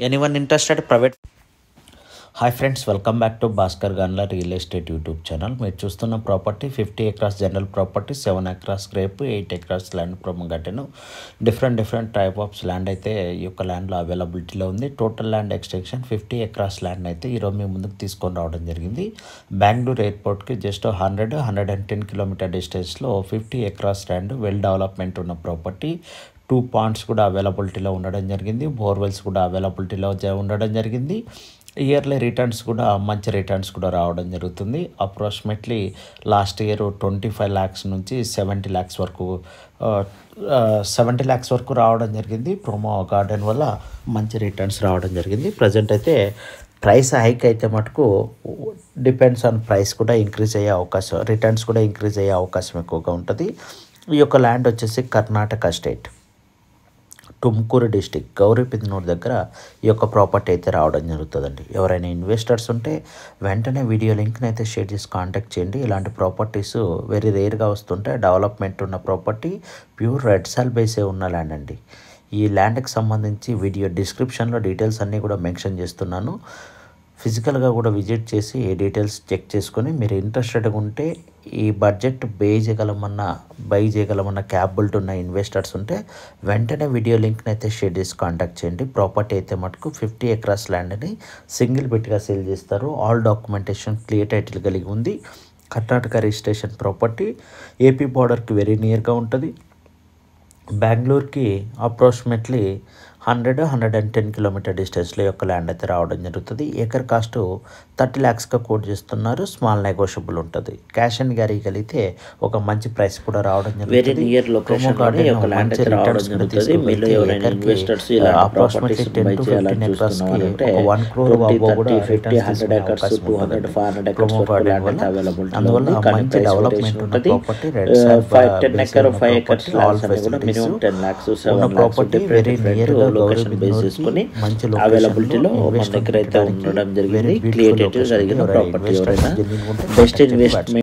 Anyone interested? Private. Hi friends, welcome back to Bhaskar Ganla real estate YouTube channel. మీరు చూస్తున్న property 50 acres general property, 7 acres scrap, 8 acres land ప్రొమగట్టెను. Different type of land అయితే ఈ యొక్క ల్యాండ్లో అవైలబిలిటీలో ఉంది. Total land extension 50 acres land అయితే ఈరోజు మీ ముందుకు తీసుకొని రావడం జరిగింది. బెంగళూరు ఎయిర్పోర్ట్కి జస్ట్ 110 కిలోమీటర్ డిస్టెన్స్లో 50 ఎకరాస్ ల్యాండ్, వెల్ డెవలప్మెంట్ ఉన్న ప్రాపర్టీ. 2 పాయింట్స్ కూడా అవైలబిలిటీలో ఉండడం జరిగింది. బోర్వెల్స్ కూడా అవైలబిలిటీలో ఉండడం జరిగింది. ఇయర్లీ రిటర్న్స్ కూడా మంచి రిటర్న్స్ కూడా రావడం జరుగుతుంది. అప్రాక్సిమేట్లీ లాస్ట్ ఇయర్ 25 lakhs నుంచి 70 lakhs వరకు 70 lakhs వరకు రావడం జరిగింది. ప్రోమో గార్డెన్ వల్ల మంచి రిటర్న్స్ రావడం జరిగింది. ప్రజెంట్ అయితే ప్రైస్ హైక్ అయితే మటుకు డిపెండ్స్ ఆన్ ప్రైస్ కూడా ఇంక్రీజ్ అయ్యే అవకాశం, రిటర్న్స్ కూడా ఇంక్రీజ్ అయ్యే అవకాశం ఎక్కువగా ఉంటుంది. ఈ యొక్క ల్యాండ్ వచ్చేసి కర్ణాటక స్టేట్, టుమ్కూరు డిస్టిక్, గౌరీబిదనూరు దగ్గర ఈ యొక్క ప్రాపర్టీ అయితే రావడం జరుగుతుందండి. ఎవరైనా ఇన్వెస్టర్స్ ఉంటే వెంటనే వీడియో లింక్ని అయితే షేర్ చేసి కాంటాక్ట్ చేయండి. ఇలాంటి ప్రాపర్టీస్ వెరీ రేర్గా వస్తుంటాయి. డెవలప్మెంట్ ఉన్న ప్రాపర్టీ, ప్యూర్ రెడ్ సాల్ బేసే ఉన్న ల్యాండ్ అండి. ఈ ల్యాండ్కి సంబంధించి వీడియో డిస్క్రిప్షన్లో డీటెయిల్స్ అన్నీ కూడా మెన్షన్ చేస్తున్నాను. ఫిజికల్గా కూడా విజిట్ చేసి ఏ డీటెయిల్స్ చెక్ చేసుకొని మీరు ఇంట్రెస్టెడ్గా ఉంటే, ఈ బడ్జెట్ బై చేయగలమన్న క్యాపబిలిటీ ఉన్న ఇన్వెస్టర్స్ ఉంటే వెంటనే వీడియో లింక్ని అయితే షేర్ చేసి కాంటాక్ట్ చేయండి. ప్రాపర్టీ అయితే మటుకు 50 ఎకరాస్ ల్యాండ్ని సింగిల్ బిట్గా సేల్ చేస్తారు. ఆల్ డాక్యుమెంటేషన్ క్లియర్ టైటిల్ కలిగి ఉంది. కర్ణాటక రిజిస్ట్రేషన్ ప్రాపర్టీ, ఏపీ బార్డర్కి వెరీ నియర్గా ఉంటుంది. బెంగళూరుకి అప్రాక్సిమేట్లీ 110 కిలోమీటర్ డిస్టెన్స్లో యొక్క ల్యాండ్ అయితే రావడం జరుగుతుంది. ఏకర్ కాస్ట్ 30 lakhsగా కోట్ చేస్తున్నారు. స్మాల్ నెగోషియబుల్ ఉంటుంది. క్యాష్ అండ్ క్యారీ కలిగితే ఒక మంచి ప్రైస్ కూడా రావడం జరుగుతుంది. వెరీ నియర్ లొకేషన్ ఒక ల్యాండ్ అయితే రావడం జరుగుతుంది. మీరు ఎవరైనా investors approximately 10 to 15 ఎకరాస్కి 1 crore above కూడా 100 acres 200 400 acres ల్యాండ్ అయితే అవైలబుల్. అందువల్ల మంచి డెవలప్మెంట్ ఉంటుంది. ప్రాపర్టీ 10 acres ఆల్ కూడా minimum 10 lakhs 7 lakhs very near location base చేసుకొని మంచి అవైలబిలిటీలో మన దగ్గర అయితే ఉండడం జరిగింది. క్రియేటివ్ జరిగిన ప్రాపర్టీ. ఎవరైనా బెస్ట్ ఇన్వెస్ట్మెంట్